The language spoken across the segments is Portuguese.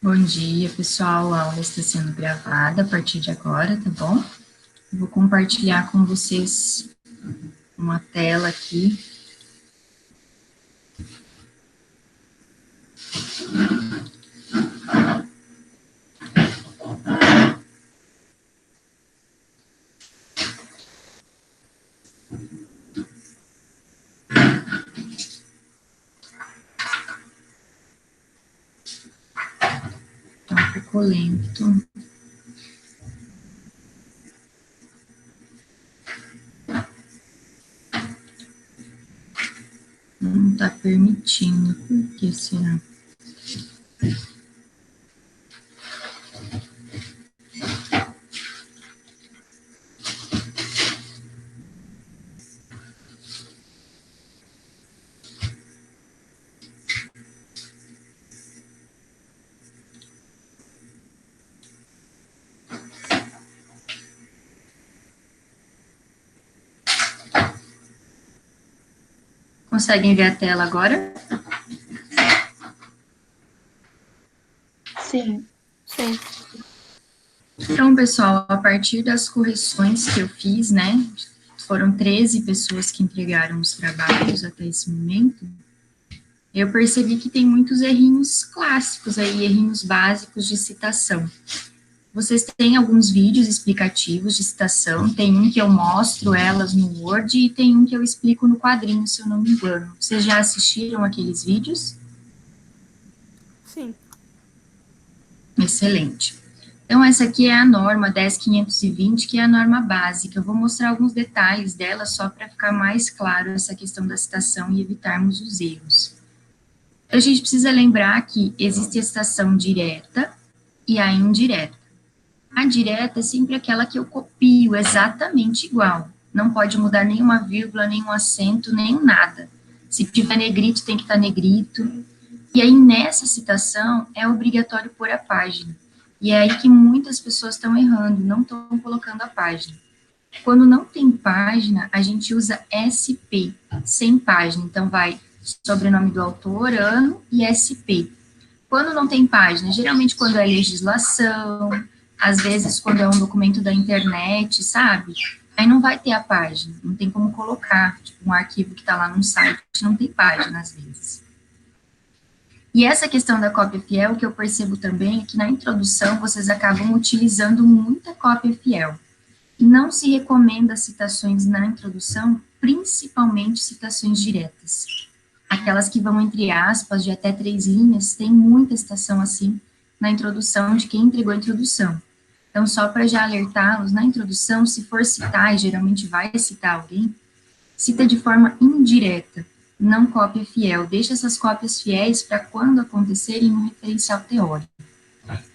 Bom dia, pessoal. A aula está sendo gravada a partir de agora, tá bom? Eu vou compartilhar com vocês uma tela aqui. Tá um pouco lento. Não está permitindo. Por que será? Conseguem ver a tela agora? Sim. Sim. Então, pessoal, a partir das correções que eu fiz, né, foram 13 pessoas que entregaram os trabalhos até esse momento, eu percebi que tem muitos errinhos clássicos aí, errinhos básicos de citação. Vocês têm alguns vídeos explicativos de citação, tem um que eu mostro elas no Word e tem um que eu explico no quadrinho, se eu não me engano. Vocês já assistiram aqueles vídeos? Sim. Excelente. Então, essa aqui é a norma 10.520, que é a norma básica. Eu vou mostrar alguns detalhes dela só para ficar mais claro essa questão da citação e evitarmos os erros. A gente precisa lembrar que existe a citação direta e a indireta. A direta é sempre aquela que eu copio exatamente igual. Não pode mudar nenhuma vírgula, nenhum acento, nem nada. Se tiver negrito, tem que estar negrito. E aí, nessa citação, é obrigatório pôr a página. E é aí que muitas pessoas estão errando, não estão colocando a página. Quando não tem página, a gente usa SP, sem página. Então, vai sobrenome do autor, ano e SP. Quando não tem página, geralmente quando é legislação, às vezes quando é um documento da internet, sabe? Aí não vai ter a página, não tem como colocar, tipo, um arquivo que está lá num site, não tem página às vezes. E essa questão da cópia fiel, que eu percebo também é que na introdução vocês acabam utilizando muita cópia fiel. Não se recomenda citações na introdução, principalmente citações diretas. Aquelas que vão entre aspas, de até 3 linhas, tem muita citação assim na introdução de quem entregou a introdução. Então, só para já alertá-los, na introdução, se for citar, e geralmente vai citar alguém, cita de forma indireta, não cópia fiel. Deixa essas cópias fiéis para quando acontecerem um referencial teórico.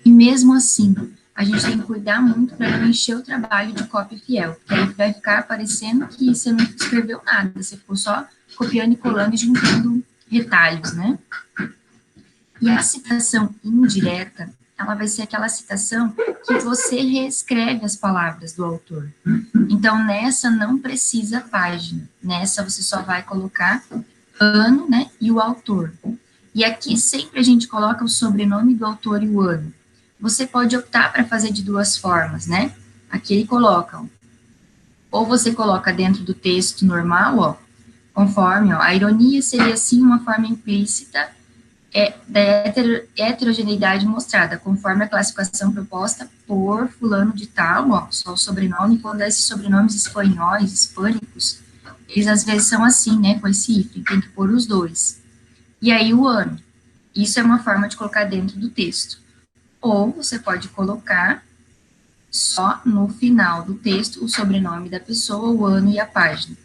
E mesmo assim, a gente tem que cuidar muito para não encher o trabalho de cópia fiel, porque aí vai ficar parecendo que você não escreveu nada, você ficou só copiando e colando e juntando retalhos, né? E a citação indireta, ela vai ser aquela citação que você reescreve as palavras do autor. Então, nessa não precisa página, nessa você só vai colocar ano, né, e o autor. E aqui sempre a gente coloca o sobrenome do autor e o ano. Você pode optar para fazer de duas formas, né? Aqui ele coloca, ou você coloca dentro do texto normal, ó, conforme, ó, a ironia seria, sim, uma forma implícita da heterogeneidade mostrada, conforme a classificação proposta por fulano de tal, ó, só o sobrenome, quando esses sobrenomes espanhóis, hispânicos, eles às vezes são assim, né, com esse hífen, tem que pôr os dois. E aí o ano, isso é uma forma de colocar dentro do texto. Ou você pode colocar só no final do texto o sobrenome da pessoa, o ano e a página.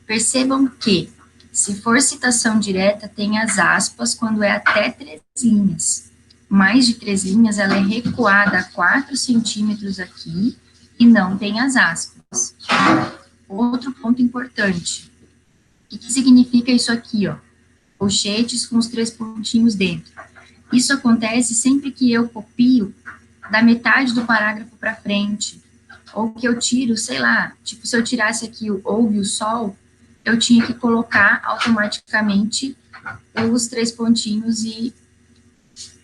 Percebam que, se for citação direta, tem as aspas quando é até 3 linhas. Mais de 3 linhas, ela é recuada a 4 centímetros aqui e não tem as aspas. Outro ponto importante. O que significa isso aqui, ó? Colchetes com os 3 pontinhos dentro. Isso acontece sempre que eu copio da metade do parágrafo para frente, ou que eu tiro, sei lá, tipo, se eu tirasse aqui o houve o sol, eu tinha que colocar automaticamente os 3 pontinhos e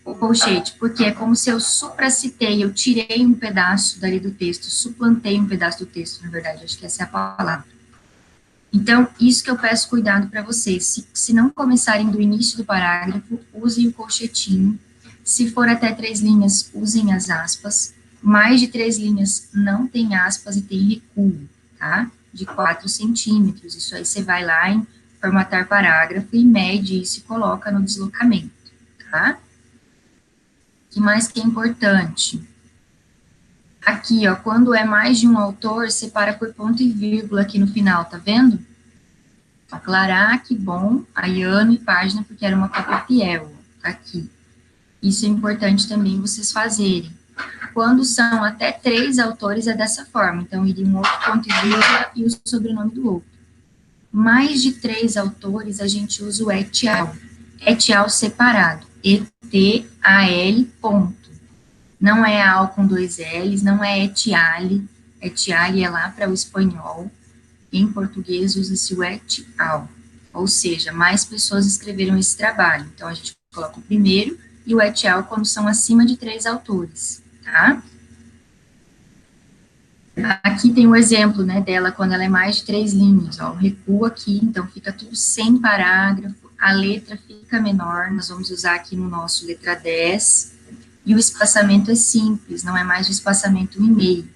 o colchete, porque é como se eu supracitei, eu tirei um pedaço dali do texto, suplantei um pedaço do texto, na verdade, acho que essa é a palavra. Então, isso que eu peço cuidado para vocês. Se não começarem do início do parágrafo, usem o colchetinho. Se for até 3 linhas, usem as aspas. Mais de 3 linhas não tem aspas e tem recuo, tá? De 4 centímetros. Isso aí você vai lá em formatar parágrafo e mede isso e coloca no deslocamento, tá? O que mais que é importante? Aqui, ó, quando é mais de um autor, separa por ponto e vírgula aqui no final, tá vendo? Aclarar que bom, aí ano e página, porque era uma cópia fiel, tá aqui. Isso é importante também vocês fazerem. Quando são até 3 autores, é dessa forma, então iria um outro ponto e vírgula e o sobrenome do outro. Mais de 3 autores, a gente usa o et al. Et al separado, E-T-A-L, ponto. Não é al com 2 L's, não é et al. Et al é lá para o espanhol. Em português usa-se o et al. Ou seja, mais pessoas escreveram esse trabalho. Então, a gente coloca o primeiro e o et al quando são acima de 3 autores, tá? Aqui tem o exemplo, né, dela quando ela é mais de 3 linhas, ó, recuo aqui, então fica tudo sem parágrafo, a letra fica menor, nós vamos usar aqui no nosso letra 10, e o espaçamento é simples, não é mais de espaçamento 1,5.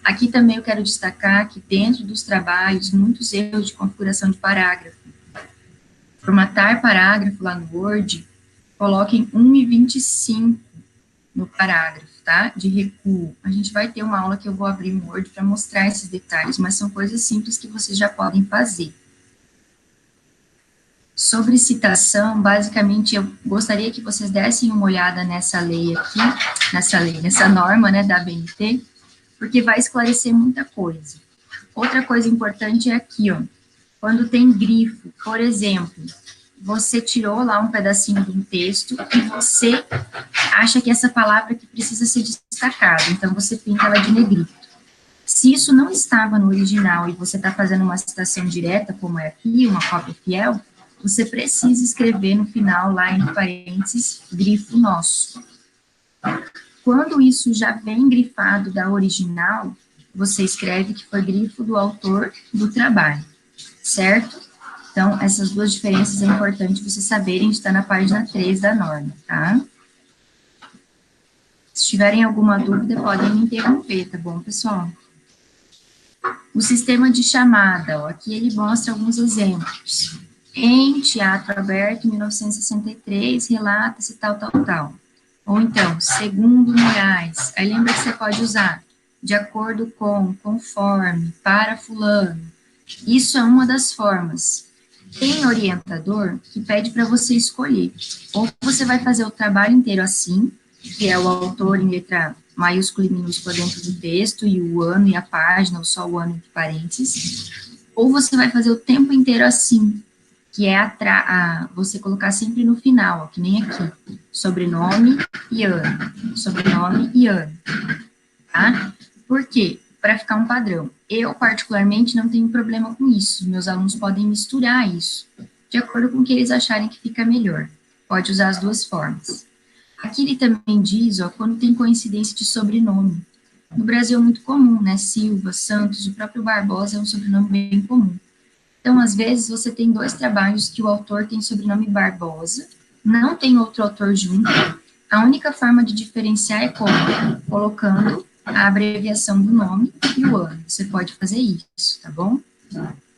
Aqui também eu quero destacar que dentro dos trabalhos, muitos erros de configuração de parágrafo. Formatar parágrafo lá no Word, coloquem 1,25 no parágrafo, tá? De recuo. A gente vai ter uma aula que eu vou abrir no Word para mostrar esses detalhes, mas são coisas simples que vocês já podem fazer. Sobre citação, basicamente, eu gostaria que vocês dessem uma olhada nessa lei aqui, nessa norma, né, da ABNT, porque vai esclarecer muita coisa. Outra coisa importante é aqui, ó, quando tem grifo, por exemplo, você tirou lá um pedacinho de um texto e você acha que essa palavra que precisa ser destacada, então você pinta ela de negrito. Se isso não estava no original e você está fazendo uma citação direta, como é aqui, uma cópia fiel, você precisa escrever no final, lá entre parênteses, grifo nosso. Quando isso já vem grifado da original, você escreve que foi grifo do autor do trabalho, certo? Então, essas duas diferenças é importante vocês saberem, está na página 3 da norma, tá? Se tiverem alguma dúvida, podem me interromper, tá bom, pessoal? O sistema de chamada, ó, aqui ele mostra alguns exemplos. Em Teatro Aberto, 1963, relata-se tal, tal, tal. Ou então, segundo Moraes, aí lembra que você pode usar de acordo com, conforme, para fulano. Isso é uma das formas. Tem orientador que pede para você escolher. Ou você vai fazer o trabalho inteiro assim, que é o autor em letra maiúscula e minúscula dentro do texto, e o ano e a página, ou só o ano entre parênteses. Ou você vai fazer o tempo inteiro assim, que é você colocar sempre no final, ó, que nem aqui, sobrenome e ano, tá? Por quê? Para ficar um padrão. Eu, particularmente, não tenho problema com isso, meus alunos podem misturar isso, de acordo com o que eles acharem que fica melhor. Pode usar as duas formas. Aqui ele também diz, ó, quando tem coincidência de sobrenome. No Brasil é muito comum, né, Silva, Santos, o próprio Barbosa é um sobrenome bem comum. Então, às vezes, você tem 2 trabalhos que o autor tem sobrenome Barbosa, não tem outro autor junto, a única forma de diferenciar é como? Colocando a abreviação do nome e o ano. Você pode fazer isso, tá bom?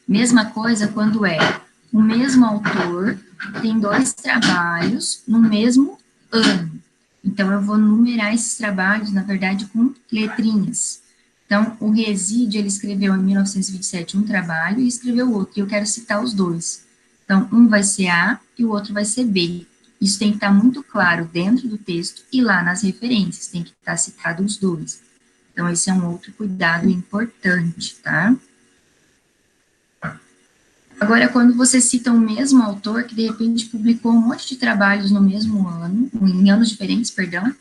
Mesma coisa quando é o mesmo autor, tem 2 trabalhos no mesmo ano. Então, eu vou numerar esses trabalhos, na verdade, com letrinhas. Então, o Resídio, ele escreveu em 1927 um trabalho e escreveu outro, e eu quero citar os 2. Então, um vai ser A e o outro vai ser B. Isso tem que estar muito claro dentro do texto e lá nas referências, tem que estar citado os 2. Então, esse é um outro cuidado importante, tá? Agora, quando você cita o mesmo autor, que de repente publicou um monte de trabalhos no mesmo ano, em anos diferentes, perdão,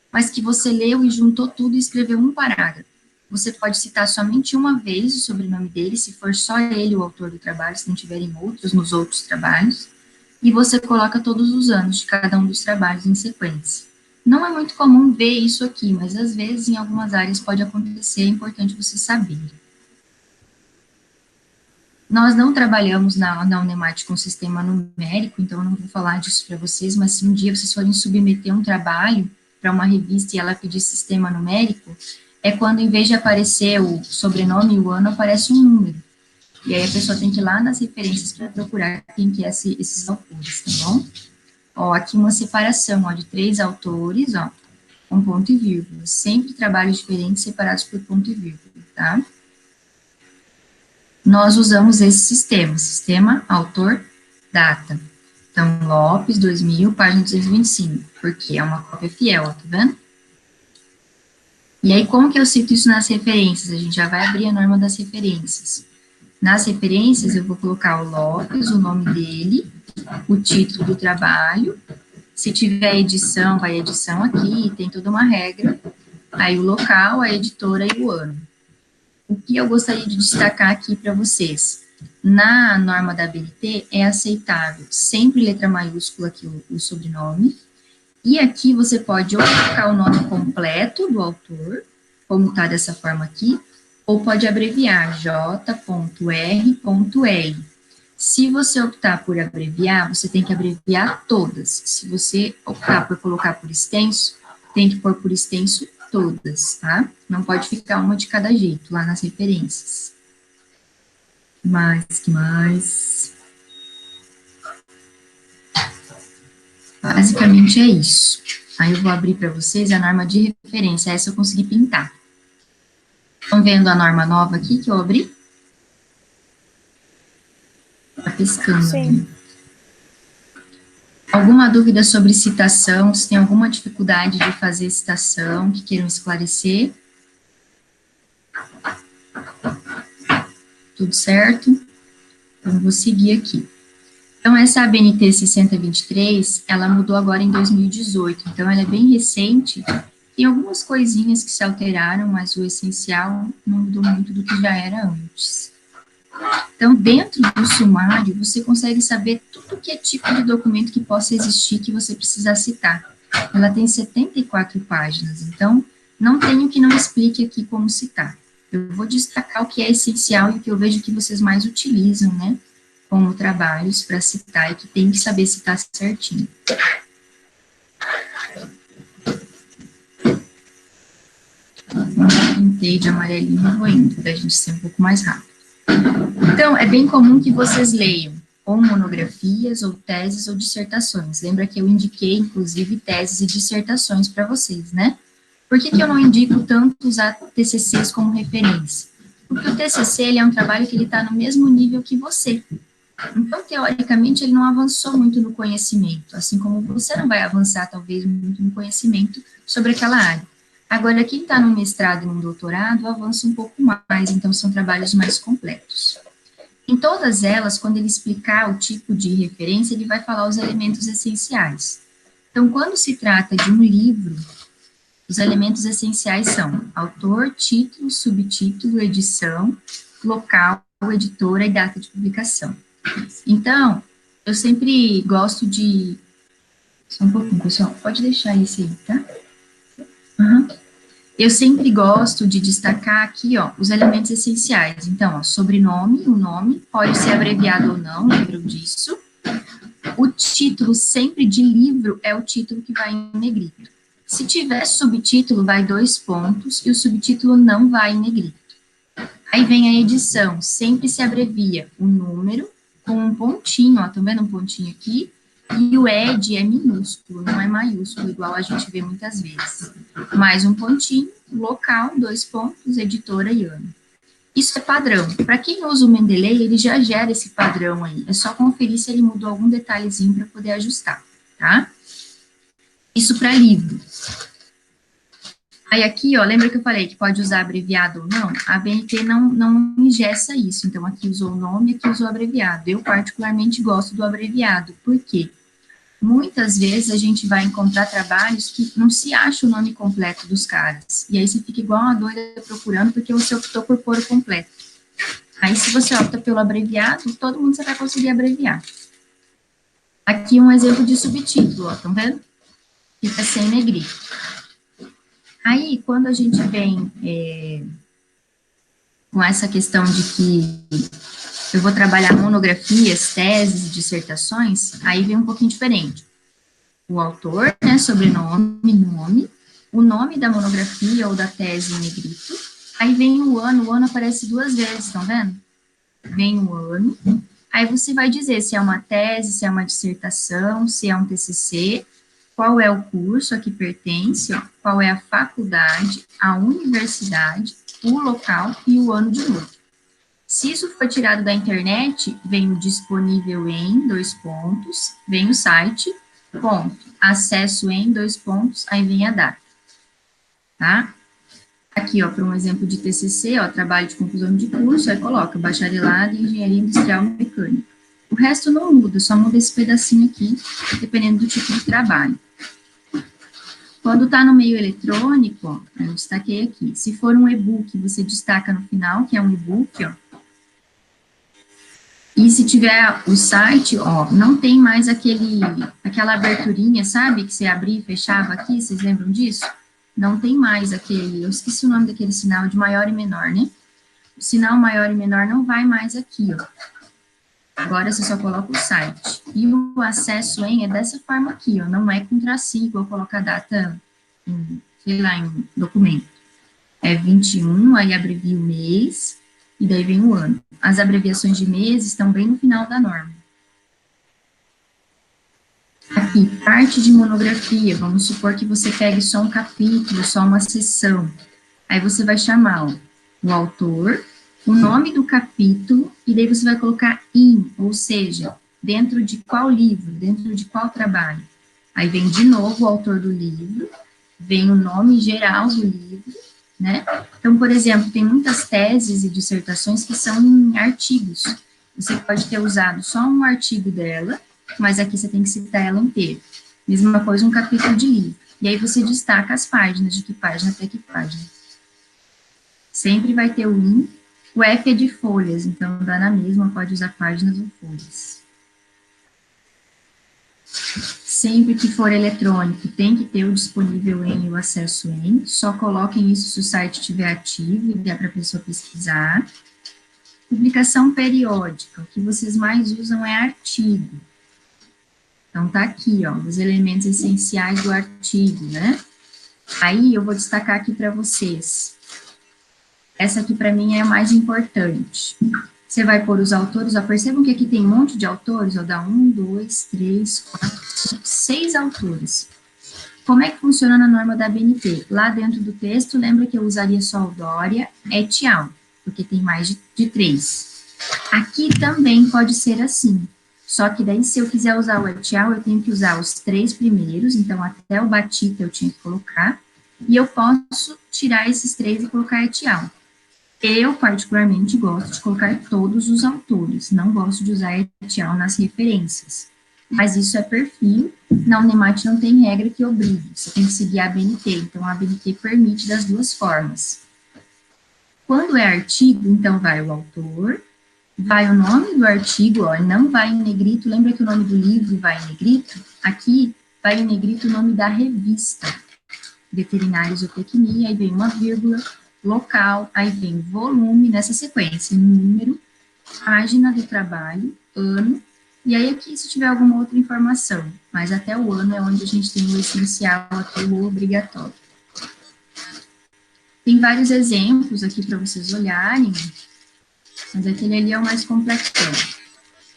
mas que você leu e juntou tudo e escreveu um parágrafo. Você pode citar somente uma vez o sobrenome dele, se for só ele o autor do trabalho, se não tiverem outros nos outros trabalhos, e você coloca todos os anos de cada um dos trabalhos em sequência. Não é muito comum ver isso aqui, mas às vezes em algumas áreas pode acontecer, é importante você saber. Nós não trabalhamos na Unemate com sistema numérico, então eu não vou falar disso para vocês, mas se um dia vocês forem submeter um trabalho para uma revista e ela pedir sistema numérico, é quando em vez de aparecer o sobrenome e o ano, aparece um número. E aí a pessoa tem que ir lá nas referências para procurar quem que é esses autores, tá bom? Ó, aqui uma separação, ó, de 3 autores, ó, com ponto e vírgula. Sempre trabalhos diferentes separados por ponto e vírgula, tá? Nós usamos esse sistema autor, data. Então, Lopes, 2000, página 225, porque é uma cópia fiel, ó, tá vendo? E aí, como que eu cito isso nas referências? A gente já vai abrir a norma das referências. Nas referências, eu vou colocar o Lopes, o nome dele, o título do trabalho. Se tiver edição, vai edição aqui, tem toda uma regra. Aí o local, a editora e o ano. O que eu gostaria de destacar aqui para vocês? Na norma da ABNT, é aceitável sempre letra maiúscula aqui o sobrenome. E aqui você pode ou colocar o nome completo do autor, como está dessa forma aqui, ou pode abreviar J.R.L. Se você optar por abreviar, você tem que abreviar todas. Se você optar por colocar por extenso, tem que pôr por extenso todas, tá? Não pode ficar uma de cada jeito lá nas referências. Que mais? Basicamente é isso. Aí eu vou abrir para vocês a norma de referência. Essa eu consegui pintar. Estão vendo a norma nova aqui que eu abri? Tá piscando. Sim. Né? Alguma dúvida sobre citação? Se tem alguma dificuldade de fazer citação que queiram esclarecer? Tudo certo? Então, vou seguir aqui. Então, essa ABNT 6023, ela mudou agora em 2018, então ela é bem recente, tem algumas coisinhas que se alteraram, mas o essencial não mudou muito do que já era antes. Então, dentro do sumário, você consegue saber tudo que é tipo de documento que possa existir que você precisa citar. Ela tem 74 páginas, então não tenho que não explique aqui como citar. Eu vou destacar o que é essencial e o que eu vejo que vocês mais utilizam, né, como trabalhos para citar e que tem que saber citar certinho. Pintei de amarelinho e vou indo, para a gente ser um pouco mais rápido. Então, é bem comum que vocês leiam ou monografias, ou teses, ou dissertações. Lembra que eu indiquei, inclusive, teses e dissertações para vocês, né? Por que eu não indico tanto usar TCCs como referência? Porque o TCC, ele é um trabalho que ele está no mesmo nível que você. Então, teoricamente, ele não avançou muito no conhecimento, assim como você não vai avançar, talvez, muito no conhecimento sobre aquela área. Agora, quem está no mestrado e no doutorado, avança um pouco mais, então são trabalhos mais completos. Em todas elas, quando ele explicar o tipo de referência, ele vai falar os elementos essenciais. Então, quando se trata de um livro, os elementos essenciais são autor, título, subtítulo, edição, local, editora e data de publicação. Então, eu sempre gosto de... Só um pouquinho, pessoal, pode deixar isso aí, tá? Uhum. Eu sempre gosto de destacar aqui, ó, os elementos essenciais. Então, ó, sobrenome, o nome, pode ser abreviado ou não, lembram disso. O título sempre de livro é o título que vai em negrito. Se tiver subtítulo, vai 2 pontos, e o subtítulo não vai em negrito. Aí vem a edição, sempre se abrevia o número com um pontinho, ó, estão vendo um pontinho aqui? E o ed é minúsculo, não é maiúsculo, igual a gente vê muitas vezes. Mais um pontinho, local, 2 pontos, editora e ano. Isso é padrão. Para quem usa o Mendeley, ele já gera esse padrão aí. É só conferir se ele mudou algum detalhezinho para poder ajustar, tá? Isso para livro. Aí aqui, ó, lembra que eu falei que pode usar abreviado ou não? A ABNT não engessa isso. Então, aqui usou o nome, aqui usou o abreviado. Eu, particularmente, gosto do abreviado. Por quê? Muitas vezes a gente vai encontrar trabalhos que não se acha o nome completo dos caras. E aí você fica igual uma doida procurando porque você optou por pôr o completo. Aí se você opta pelo abreviado, todo mundo você vai conseguir abreviar. Aqui um exemplo de subtítulo, ó, estão vendo? fica sem negrito. Aí, quando a gente vem com essa questão de que eu vou trabalhar monografias, teses, dissertações, aí vem um pouquinho diferente. O autor, né, sobrenome, nome, o nome da monografia ou da tese em negrito, aí vem o ano aparece 2 vezes, estão vendo? Vem o ano, aí você vai dizer se é uma tese, se é uma dissertação, se é um TCC, qual é o curso a que pertence, ó, qual é a faculdade, a universidade, o local e o ano de novo. Se isso for tirado da internet, vem o disponível em, 2 pontos, vem o site, ponto, acesso em, 2 pontos, aí vem a data, tá? Aqui, ó, para um exemplo de TCC, ó, trabalho de conclusão de curso, aí coloca bacharelado em engenharia industrial mecânica. O resto não muda, só muda esse pedacinho aqui, dependendo do tipo de trabalho. Quando está no meio eletrônico, ó, eu destaquei aqui, se for um e-book, você destaca no final, que é um e-book, ó. E se tiver o site, ó, não tem mais aquela aberturinha, sabe, que você abria e fechava aqui, vocês lembram disso? Não tem mais aquele, eu esqueci o nome daquele sinal de maior e menor, né? O sinal maior e menor não vai mais aqui, ó. Agora você só coloca o site. E o acesso em é dessa forma aqui, ó, não é com tracinho, vou colocar a data, sei lá, em documento. É 21, aí abrevia o mês, e daí vem o ano. As abreviações de mês estão bem no final da norma. Aqui, parte de monografia, vamos supor que você pegue só um capítulo, só uma seção. Aí você vai chamar, ó, o autor, o nome do capítulo, e daí você vai colocar in, ou seja, dentro de qual livro, dentro de qual trabalho. Aí vem de novo o autor do livro, vem o nome geral do livro, né? Então, por exemplo, tem muitas teses e dissertações que são em artigos. Você pode ter usado só um artigo dela, mas aqui você tem que citar ela inteira. Mesma coisa um capítulo de livro. E aí você destaca as páginas, de que página até que página. Sempre vai ter o in. O F é de folhas, então dá na mesma, pode usar páginas ou folhas. Sempre que for eletrônico, tem que ter o disponível em e o acesso em. Só coloquem isso se o site estiver ativo e der para a pessoa pesquisar. Publicação periódica, o que vocês mais usam é artigo. Então, tá aqui, ó, os elementos essenciais do artigo, né? Aí, eu vou destacar aqui para vocês. Essa aqui, para mim, é a mais importante. Você vai pôr os autores, ó, percebam que aqui tem um monte de autores, ó, dá 1, 2, 3, 4, 5, 6 autores. Como é que funciona na norma da ABNT? Lá dentro do texto, lembra que eu usaria só o Dória et al., porque tem mais de 3. Aqui também pode ser assim. Só que daí, se eu quiser usar o et al., eu tenho que usar os 3 primeiros, então até o Batista eu tinha que colocar, e eu posso tirar esses 3 e colocar et al. Eu, particularmente, gosto de colocar todos os autores, não gosto de usar et al. Nas referências. Mas isso é perfil, na Unemat não tem regra que obrigue, você tem que seguir a ABNT, então a ABNT permite das 2 formas. Quando é artigo, então vai o autor, vai o nome do artigo, ó, não vai em negrito, lembra que o nome do livro vai em negrito? Aqui vai em negrito o nome da revista, Veterinária e Zootecnia, aí vem uma vírgula, local, aí vem volume, nessa sequência, número, página do trabalho, ano, e aí aqui se tiver alguma outra informação, mas até o ano é onde a gente tem o essencial, aqui o obrigatório. Tem vários exemplos aqui para vocês olharem, mas aquele ali é o mais complexo.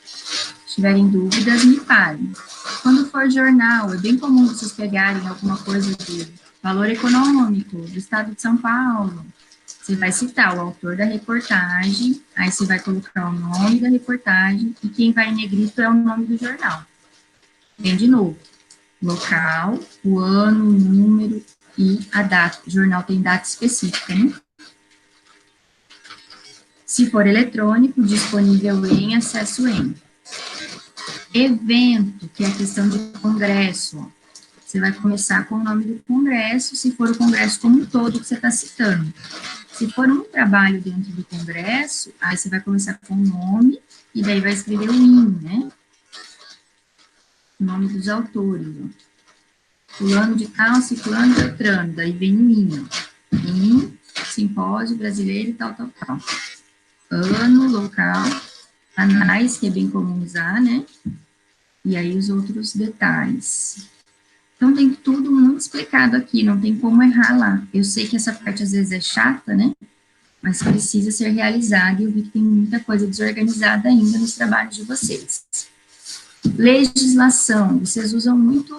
Se tiverem dúvidas, me parem. Quando for jornal, é bem comum vocês pegarem alguma coisa do valor econômico, do estado de São Paulo. Você vai citar o autor da reportagem, aí você vai colocar o nome da reportagem, e quem vai em negrito é o nome do jornal. Vem de novo. Local, o ano, o número e a data. O jornal tem data específica, né? Se for eletrônico, disponível em, acesso em. Evento, que é a questão de congresso, ó. Você vai começar com o nome do congresso, se for o congresso como um todo que você está citando. Se for um trabalho dentro do congresso, aí você vai começar com o nome, e daí vai escrever o IN, né? O nome dos autores, ó. fulano de tal, ciclano, beltrano, daí vem o IN, IN, simpósio brasileiro e tal, tal, tal. Ano, local, anais, que é bem comum usar, né? E aí os outros detalhes. Então, tem tudo muito explicado aqui, não tem como errar lá. Eu sei que essa parte às vezes é chata, né? Mas precisa ser realizada e eu vi que tem muita coisa desorganizada ainda nos trabalhos de vocês. Legislação, vocês usam muito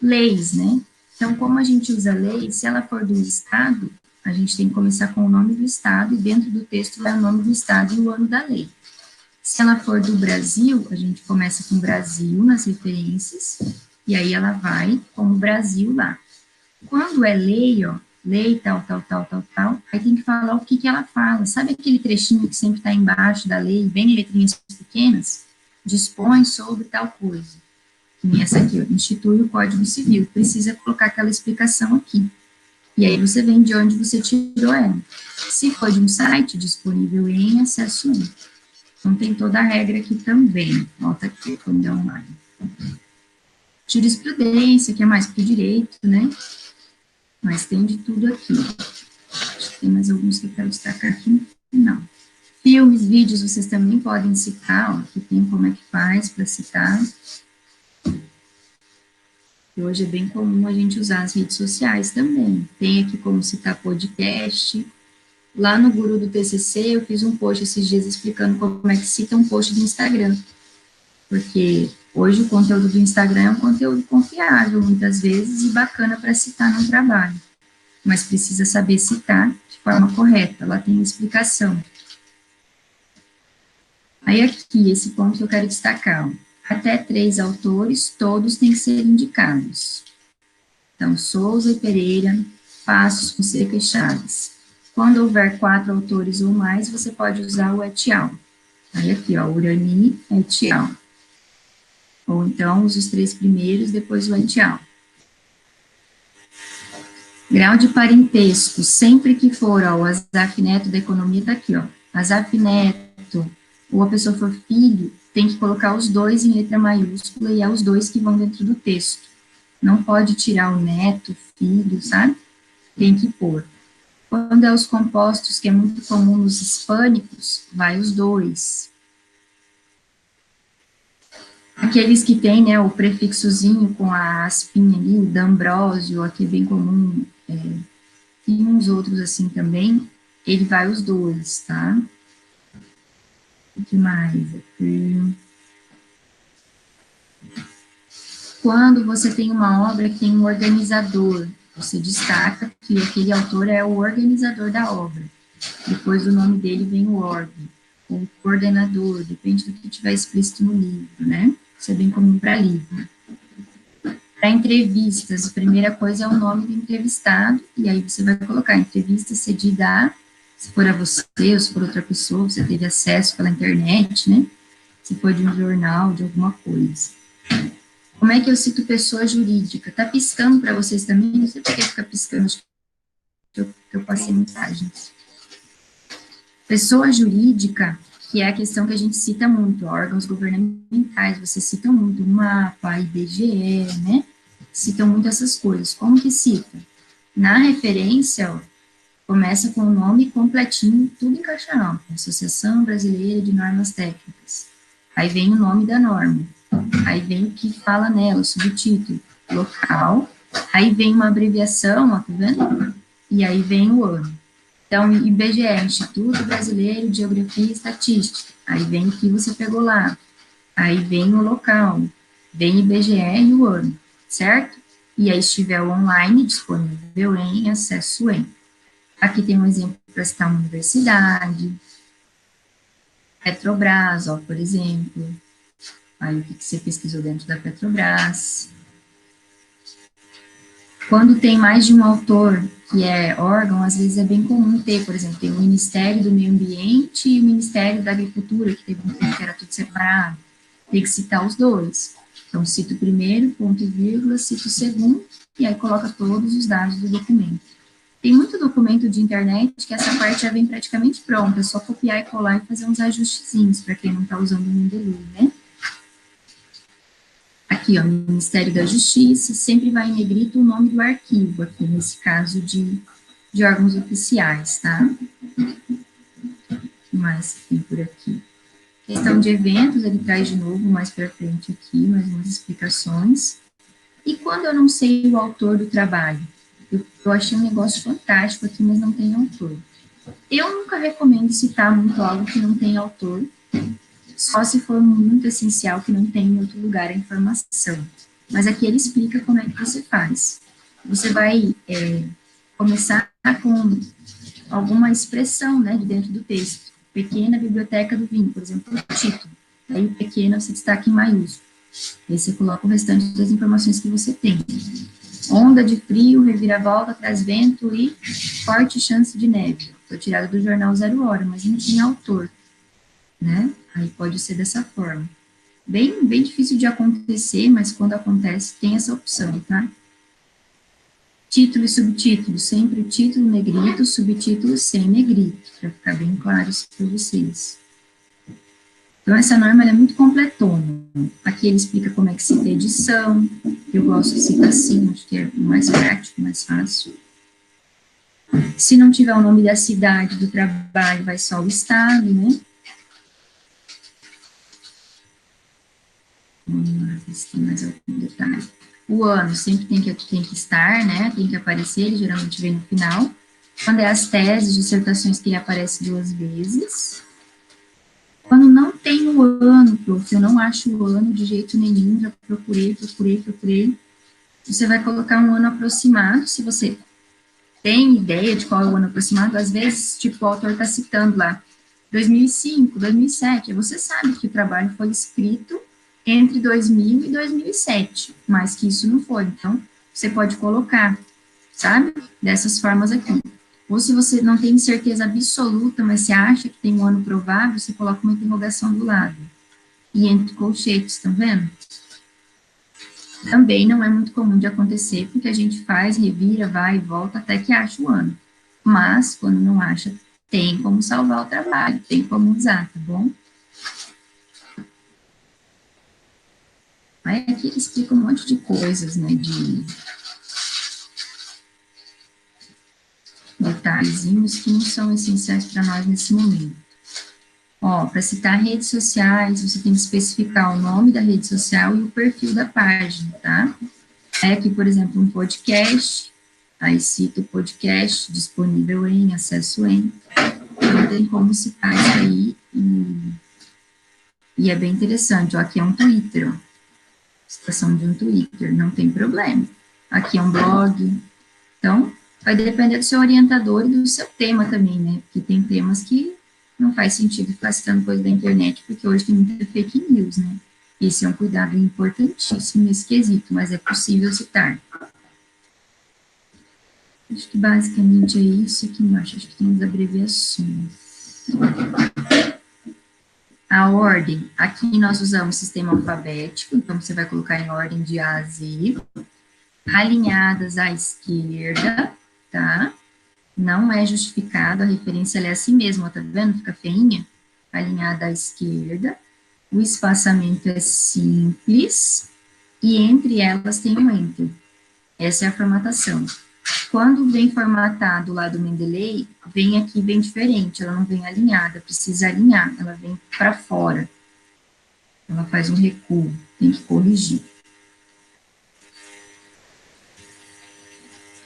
leis, né? Então, como a gente usa lei, se ela for do Estado, a gente tem que começar com o nome do Estado e dentro do texto vai o nome do Estado e o ano da lei. Se ela for do Brasil, a gente começa com Brasil nas referências e aí ela vai com o Brasil lá. Quando é lei, ó, lei tal, tal, tal, tal, tal, aí tem que falar o que que ela fala. Sabe aquele trechinho que sempre está embaixo da lei, bem letrinhas pequenas? Dispõe sobre tal coisa. Que nem essa aqui, ó, institui o Código Civil. Precisa colocar aquela explicação aqui. E aí você vem de onde você tirou ela. Se for de um site, disponível em acesso 1. Então tem toda a regra aqui também. Volta aqui, quando é online. Jurisprudência, que é mais para o direito, né? Mas tem de tudo aqui. Acho que tem mais alguns que eu quero destacar aqui no final. Filmes, vídeos, vocês também podem citar, ó, aqui tem como é que faz para citar. E hoje é bem comum a gente usar as redes sociais também. Tem aqui como citar podcast. Lá no Guru do TCC, eu fiz um post esses dias explicando como é que cita um post do Instagram. Porque hoje o conteúdo do Instagram é um conteúdo confiável, muitas vezes, e bacana para citar no trabalho. Mas precisa saber citar de forma correta, lá tem explicação. Aí aqui, esse ponto que eu quero destacar, ó, até 3 autores, todos têm que ser indicados. Então, Souza e Pereira, Passos, Fonseca e Chaves. Quando houver 4 autores ou mais, você pode usar o et al. Aí aqui, ó, Urani, et al. Ou então, usa os 3 primeiros, depois o et al. Grau de parentesco, sempre que for, ó, o Azaf Neto da economia tá aqui, ó. Azaf Neto, ou a pessoa for filho, tem que colocar os 2 em letra maiúscula e é os 2 que vão dentro do texto. Não pode tirar o neto, filho, sabe? Tem que pôr. Quando é os compostos, que é muito comum nos hispânicos, vai os 2. Aqueles que tem, né, o prefixozinho com a aspinha ali, o D'Ambrosio, aqui é bem comum, e uns outros assim também, ele vai os 2, tá? O que mais? Aqui. Quando você tem uma obra que tem um organizador, você destaca que aquele autor é o organizador da obra. Depois do nome dele vem o órgão, ou o coordenador, depende do que tiver explícito no livro, né? Isso é bem comum para livro. Para entrevistas, a primeira coisa é o nome do entrevistado, e aí você vai colocar entrevista cedida a, se for a você ou se for outra pessoa, você teve acesso pela internet, né? Se for de um jornal, de alguma coisa. Como é que eu cito pessoa jurídica? Tá piscando para vocês também? Não sei por que fica piscando, acho que eu passei mensagens. Pessoa jurídica, que é a questão que a gente cita muito, órgãos governamentais, vocês citam muito, MAPA, IBGE, né? Citam muito essas coisas. Como que cita? Na referência, ó, começa com o nome completinho, tudo em caixa alta, Associação Brasileira de Normas Técnicas. Aí vem o nome da norma. Aí vem o que fala nela, o subtítulo, local. Aí vem uma abreviação, ó, tá vendo? E aí vem o ano. Então, IBGE, Instituto Brasileiro de Geografia e Estatística. Aí vem o que você pegou lá. Aí vem o local. Vem IBGE e o ano, certo? E aí, se estiver online, disponível em acesso em. Aqui tem um exemplo para citar uma universidade. Petrobras, ó, por exemplo. Aí, o que você pesquisou dentro da Petrobras. Quando tem mais de um autor, que é órgão, às vezes é bem comum ter, por exemplo, tem o Ministério do Meio Ambiente e o Ministério da Agricultura, que teve um tempo que era tudo separado. Tem que citar os 2. Então, cita o primeiro, ponto e vírgula, cita o segundo, e aí coloca todos os dados do documento. Tem muito documento de internet que essa parte já vem praticamente pronta, é só copiar e colar e fazer uns ajustezinhos, para quem não está usando o Mendeley, né? Aqui, ó, Ministério da Justiça, sempre vai em negrito o nome do arquivo, aqui nesse caso de órgãos oficiais, tá? O que mais que tem por aqui? Questão de eventos, ele traz de novo mais para frente aqui, mais umas explicações. E quando eu não sei o autor do trabalho? Eu achei um negócio fantástico aqui, mas não tem autor. Eu nunca recomendo citar muito algo que não tem autor, só se for muito essencial, que não tem em outro lugar a informação. Mas aqui ele explica como é que você faz. Você vai começar com alguma expressão, né, de dentro do texto. Pequena Biblioteca do Vinho, por exemplo, o título. Aí o pequeno você destaca em maiúsculo. Aí você coloca o restante das informações que você tem. Onda de frio, reviravolta, traz vento e forte chance de neve. Foi tirado do jornal Zero Hora, mas não tinha autor, né? Aí pode ser dessa forma. Bem difícil de acontecer, mas quando acontece, tem essa opção, tá? Título e subtítulo, sempre o título negrito, subtítulo sem negrito, para ficar bem claro isso para vocês. Então, essa norma é muito completona. Aqui ele explica como é que se tem edição, eu gosto de citar assim, acho que é mais prático, mais fácil. Se não tiver o nome da cidade, do trabalho, vai só o estado, né? Vamos lá, ver se tem mais algum detalhe. O ano sempre tem que estar, né? Tem que aparecer, ele geralmente vem no final. Quando é as teses, dissertações que ele aparece 2 vezes. Quando não tem o ano, prof, eu não acho o ano de jeito nenhum, já procurei. Você vai colocar um ano aproximado, se você tem ideia de qual é o ano aproximado, às vezes, tipo, o autor está citando lá 2005, 2007, você sabe que o trabalho foi escrito entre 2000 e 2007, mas que isso não foi, então, você pode colocar, sabe, dessas formas aqui. Ou se você não tem certeza absoluta, mas você acha que tem um ano provável, você coloca uma interrogação do lado. E entre colchetes, estão vendo? Também não é muito comum de acontecer, porque a gente faz, revira, vai e volta até que acha o ano. Mas, quando não acha, tem como salvar o trabalho, tem como usar, tá bom? Aí aqui ele explica um monte de coisas, né, de detalhezinhos que não são essenciais para nós nesse momento. Ó, para citar redes sociais, você tem que especificar o nome da rede social e o perfil da página, tá? É aqui, por exemplo, um podcast, aí cita o podcast disponível em, acesso em, então tem como citar isso aí, e é bem interessante, ó, aqui é um Twitter, ó, citação de um Twitter, não tem problema. Aqui é um blog, então, vai depender do seu orientador e do seu tema também, né, porque tem temas que não faz sentido ficar citando coisa da internet, porque hoje tem muita fake news, né, esse é um cuidado importantíssimo nesse quesito, mas é possível citar. Acho que basicamente é isso aqui embaixo, acho que tem as abreviações. A ordem, aqui nós usamos sistema alfabético, então você vai colocar em ordem de A a Z, alinhadas à esquerda, tá? Não é justificado, a referência ela é assim mesmo, ó, tá vendo? Fica feinha, alinhada à esquerda, o espaçamento é simples, e entre elas tem um enter. Essa é a formatação. Quando vem formatado lá do Mendeley, vem aqui bem diferente, ela não vem alinhada, precisa alinhar, ela vem para fora. Ela faz um recuo, tem que corrigir.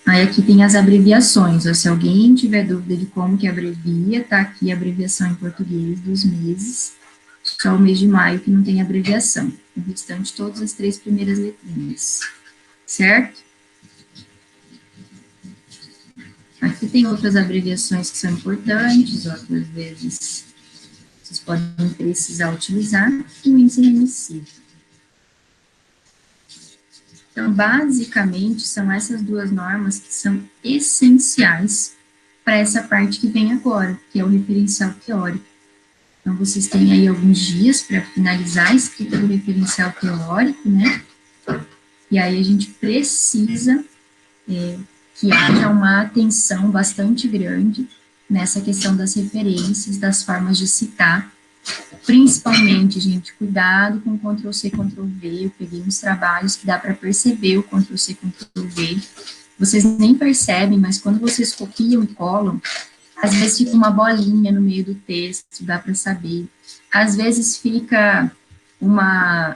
Aí aqui tem as abreviações, ó, se alguém tiver dúvida de como que abrevia, tá aqui a abreviação em português dos meses, só o mês de maio que não tem abreviação, o restante todas as 3 primeiras letrinhas, certo? Aqui tem outras abreviações que são importantes, ó, que às vezes vocês podem precisar utilizar, e o índice remissivo. Então, basicamente, são essas 2 normas que são essenciais para essa parte que vem agora, que é o referencial teórico. Então, vocês têm aí alguns dias para finalizar a escrita do referencial teórico, né? E aí a gente precisa que haja uma atenção bastante grande nessa questão das referências, das formas de citar, Principalmente, gente, cuidado com o Ctrl+C, Ctrl+V. Eu peguei uns trabalhos que dá para perceber o Ctrl+C, Ctrl+V. Vocês nem percebem, mas quando vocês copiam e colam, às vezes fica uma bolinha no meio do texto, dá para saber. Às vezes fica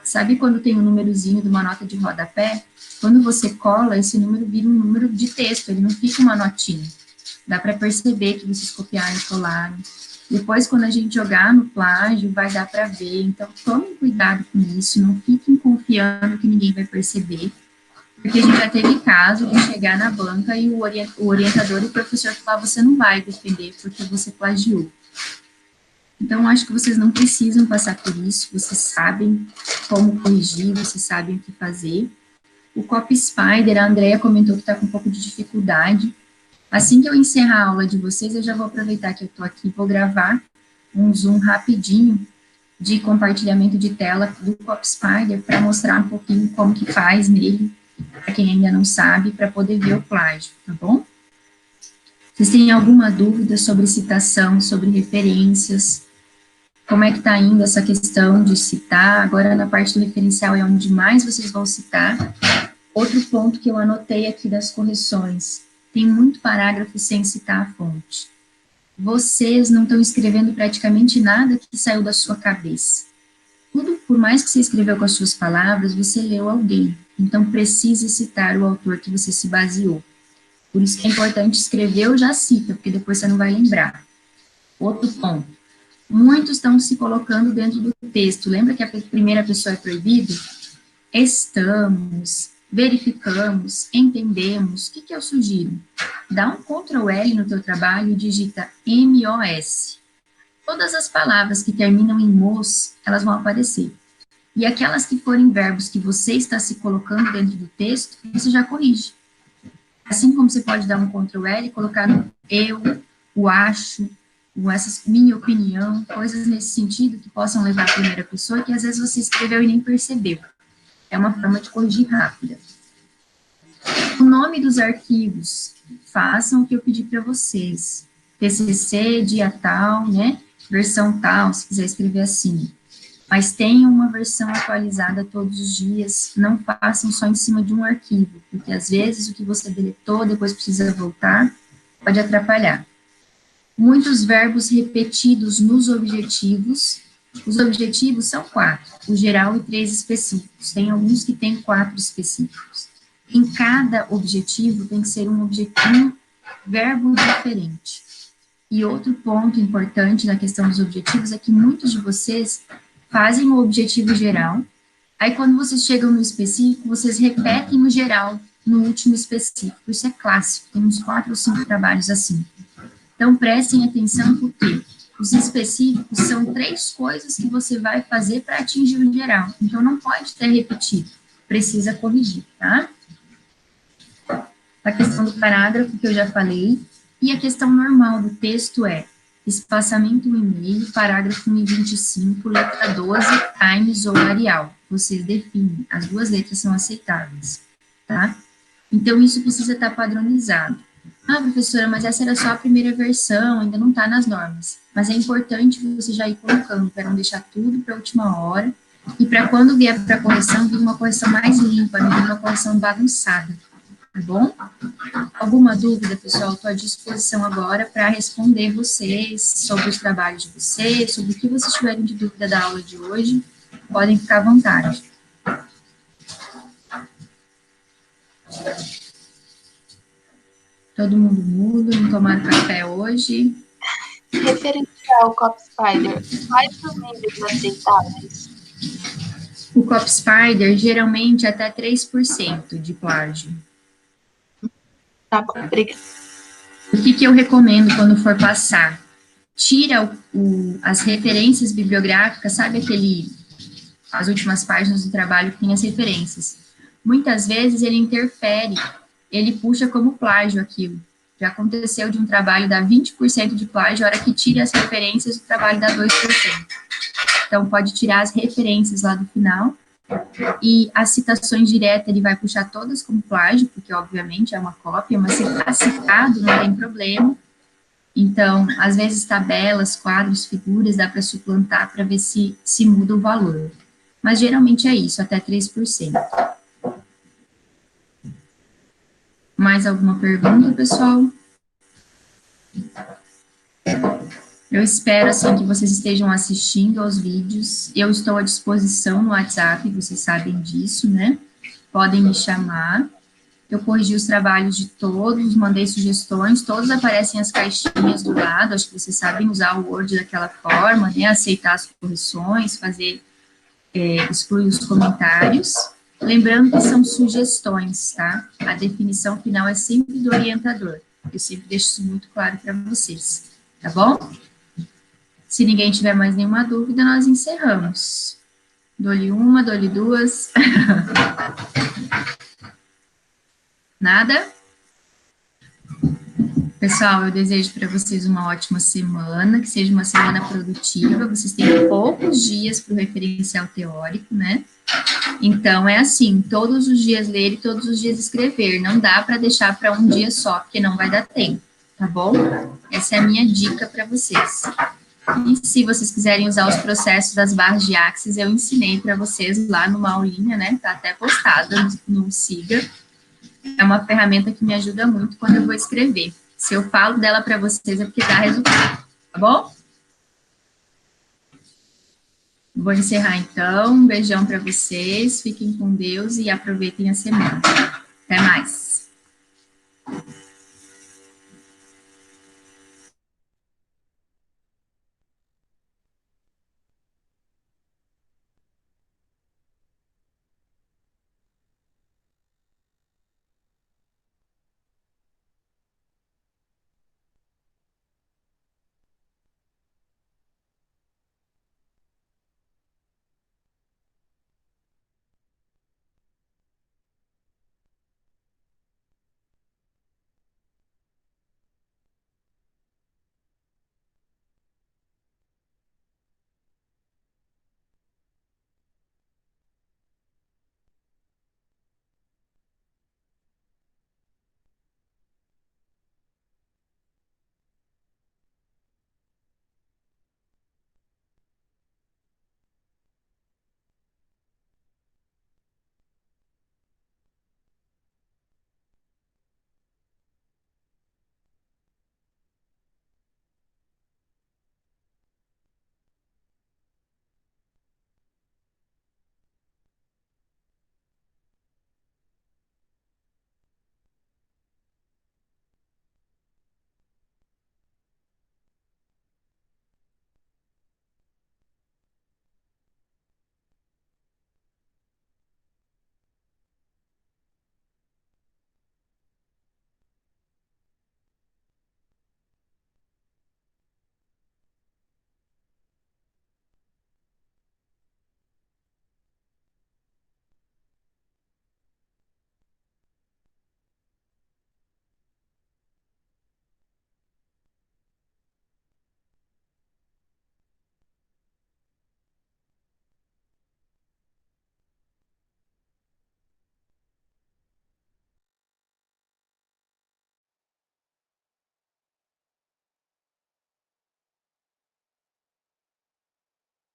sabe quando tem um númerozinho de uma nota de rodapé? Quando você cola, esse número vira um número de texto, ele não fica uma notinha. Dá para perceber que vocês copiaram e colaram. Depois, quando a gente jogar no plágio, vai dar para ver. Então, tomem cuidado com isso, não fiquem confiando que ninguém vai perceber. Porque a gente já teve caso de chegar na banca e o orientador e o professor falar, você não vai defender porque você plagiou. Então, acho que vocês não precisam passar por isso, vocês sabem como corrigir, vocês sabem o que fazer. O Copy Spider, a Andrea comentou que está com um pouco de dificuldade. Assim que eu encerrar a aula de vocês, eu já vou aproveitar que eu estou aqui, vou gravar um zoom rapidinho de compartilhamento de tela do Copy Spider para mostrar um pouquinho como que faz nele, para quem ainda não sabe, para poder ver o plágio, tá bom? Vocês têm alguma dúvida sobre citação, sobre referências? Como é que está indo essa questão de citar? Agora, na parte do referencial é onde mais vocês vão citar. Outro ponto que eu anotei aqui das correções, tem muito parágrafo sem citar a fonte. Vocês não estão escrevendo praticamente nada que saiu da sua cabeça. Tudo, por mais que você escreveu com as suas palavras, você leu alguém. Então, precisa citar o autor que você se baseou. Por isso que é importante escrever ou já cita, porque depois você não vai lembrar. Outro ponto. Muitos estão se colocando dentro do texto. Lembra que a primeira pessoa é proibida? Estamos, verificamos, entendemos. O que eu sugiro? Dá um Ctrl+L no teu trabalho e digita MOS. Todas as palavras que terminam em mos, elas vão aparecer. E aquelas que forem verbos que você está se colocando dentro do texto, você já corrige. Assim como você pode dar um Ctrl+L e colocar no eu, o acho, essas minha opinião, coisas nesse sentido que possam levar a primeira pessoa que às vezes você escreveu e nem percebeu. É uma forma de corrigir rápida. O nome dos arquivos, façam o que eu pedi para vocês. TCC, dia tal, né? Versão tal, se quiser escrever assim. Mas tenham uma versão atualizada todos os dias, não façam só em cima de um arquivo, porque às vezes o que você deletou, depois precisa voltar, pode atrapalhar. Muitos verbos repetidos nos objetivos. Os objetivos são 4, o geral e 3 específicos. Tem alguns que têm 4 específicos. Em cada objetivo tem que ser um verbo diferente. E outro ponto importante na questão dos objetivos é que muitos de vocês fazem o objetivo geral, aí quando vocês chegam no específico, vocês repetem o geral no último específico. Isso é clássico, tem uns 4 ou 5 trabalhos assim. Então, prestem atenção, porque os específicos são 3 coisas que você vai fazer para atingir o geral. Então, não pode ter repetido, precisa corrigir, tá? A questão do parágrafo, que eu já falei, e a questão normal do texto é espaçamento e meio, parágrafo 1,25, letra 12, Times ou Arial. Vocês definem, as 2 letras são aceitáveis, tá? Então, isso precisa estar padronizado. Ah, professora, mas essa era só a primeira versão, ainda não está nas normas. Mas é importante você já ir colocando, para não deixar tudo para a última hora, e para quando vier para a correção, vir uma correção mais limpa, não vir uma correção bagunçada, tá bom? Alguma dúvida, pessoal? Estou à disposição agora para responder vocês sobre os trabalhos de vocês, sobre o que vocês tiverem de dúvida da aula de hoje, podem ficar à vontade. Todo mundo mudo, não tomaram café hoje. Referente ao Copy Spider, quais os níveis aceitáveis? O Copy Spider, geralmente, até 3% de plágio. Tá bom, obrigada. O que eu recomendo quando for passar? Tira as referências bibliográficas, sabe as últimas páginas do trabalho que tem as referências. Muitas vezes ele interfere, ele puxa como plágio aquilo. Já aconteceu de um trabalho dar 20% de plágio, a hora que tira as referências, o trabalho dá 2%. Então, pode tirar as referências lá do final, e as citações diretas ele vai puxar todas como plágio, porque obviamente é uma cópia, mas se está citado não tem problema. Então, às vezes, tabelas, quadros, figuras, dá para suplantar para ver se muda o valor. Mas, geralmente, é isso, até 3%. Mais alguma pergunta, pessoal? Eu espero, assim, que vocês estejam assistindo aos vídeos. Eu estou à disposição no WhatsApp, vocês sabem disso, né? Podem me chamar. Eu corrigi os trabalhos de todos, mandei sugestões, todos aparecem as caixinhas do lado, acho que vocês sabem usar o Word daquela forma, né? Aceitar as correções, fazer, excluir os comentários. Lembrando que são sugestões, tá? A definição final é sempre do orientador. Eu sempre deixo isso muito claro para vocês, tá bom? Se ninguém tiver mais nenhuma dúvida, nós encerramos. Dou-lhe uma, dou-lhe duas. Nada? Pessoal, eu desejo para vocês uma ótima semana, que seja uma semana produtiva. Vocês têm poucos dias para o referencial teórico, né? Então, é assim, todos os dias ler e todos os dias escrever. Não dá para deixar para um dia só, porque não vai dar tempo, tá bom? Essa é a minha dica para vocês. E se vocês quiserem usar os processos das barras de Axis, eu ensinei para vocês lá numa aulinha, né? Tá até postada no Siga. É uma ferramenta que me ajuda muito quando eu vou escrever. Se eu falo dela para vocês é porque dá resultado, tá bom? Vou encerrar então. Um beijão para vocês. Fiquem com Deus e aproveitem a semana. Até mais.